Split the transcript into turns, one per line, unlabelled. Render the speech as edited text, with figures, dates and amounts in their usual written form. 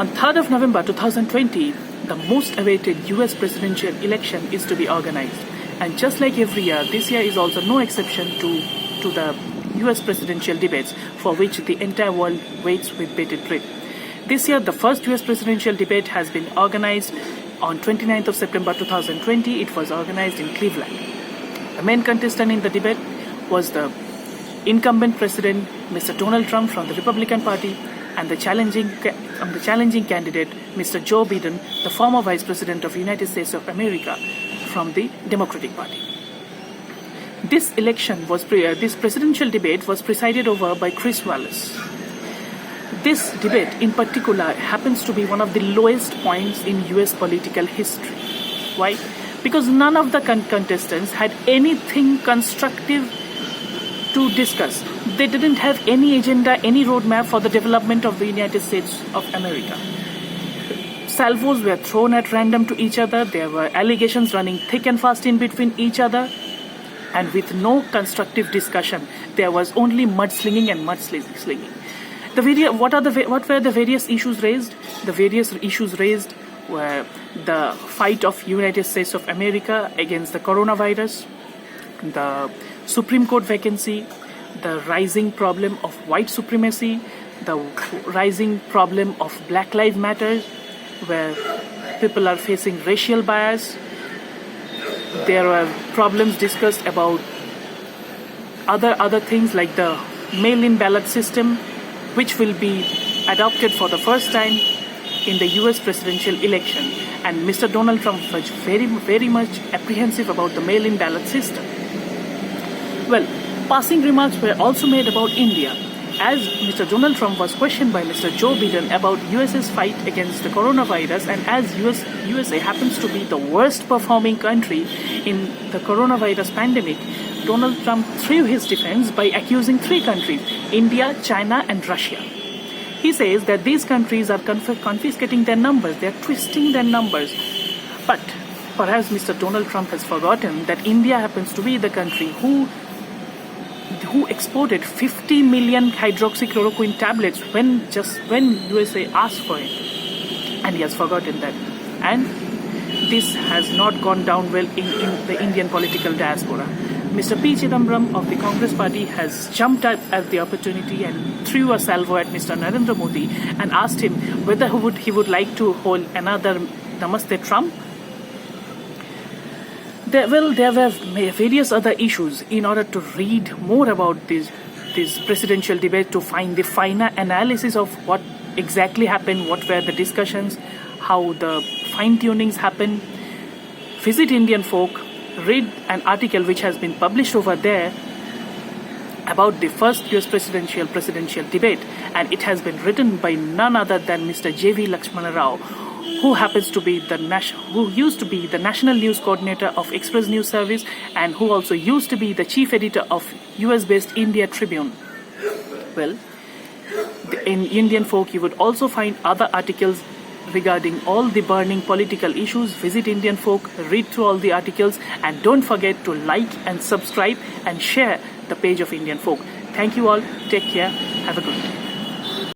On 3rd of November 2020, the most awaited US presidential election is to be organized. And just like every year, this year is also no exception to the US presidential debates, for which the entire world waits with bated breath. This year, the first US presidential debate has been organized on 29th of September 2020. It was organized in Cleveland. The main contestant in the debate was the incumbent president, Mr. Donald Trump from the Republican Party, and the challenging candidate, Mr. Joe Biden, the former Vice President of the United States of America from the Democratic Party. This presidential debate was presided over by Chris Wallace. This debate in particular happens to be one of the lowest points in US political history. Why? Because none of the contestants had anything constructive to discuss. They didn't have any agenda, any roadmap for the development of the United States of America. Salvos were thrown at random to each other. There were allegations running thick and fast in between each other. And with no constructive discussion, there was only mudslinging and mudslinging. What were the various issues raised? The various issues raised were the fight of United States of America against the coronavirus, the Supreme Court vacancy, the rising problem of white supremacy, the rising problem of Black Lives Matter, where people are facing racial bias. There were problems discussed about other things like the mail-in ballot system, which will be adopted for the first time in the US presidential election. And Mr. Donald Trump was very, very much apprehensive about the mail-in ballot system. Well, passing remarks were also made about India, as Mr. Donald Trump was questioned by Mr. Joe Biden about US's fight against the coronavirus, and as USA happens to be the worst performing country in the coronavirus pandemic, Donald Trump threw his defense by accusing three countries, India, China and Russia. He says that these countries are confiscating their numbers, they are twisting their numbers. But perhaps Mr. Donald Trump has forgotten that India happens to be the country who exported 50 million hydroxychloroquine tablets when USA asked for it. And he has forgotten that. And this has not gone down well in the Indian political diaspora. Mr. P. Chidambaram of the Congress Party has jumped at the opportunity and threw a salvo at Mr. Narendra Modi and asked him whether he would like to hold another Namaste Trump. There were various other issues. In order to read more about this presidential debate, to find the finer analysis of what exactly happened, what were the discussions, how the fine-tunings happened, visit Indian Folk, read an article which has been published over there about the first US presidential debate, and it has been written by none other than Mr. J.V. Lakshmana Rao, who happens to be who used to be the national news coordinator of Express News Service, and who also used to be the chief editor of US-based India Tribune. Well, in Indian Folk, you would also find other articles regarding all the burning political issues. Visit Indian Folk, read through all the articles, and don't forget to like and subscribe and share the page of Indian Folk. Thank you all. Take care. Have a good day.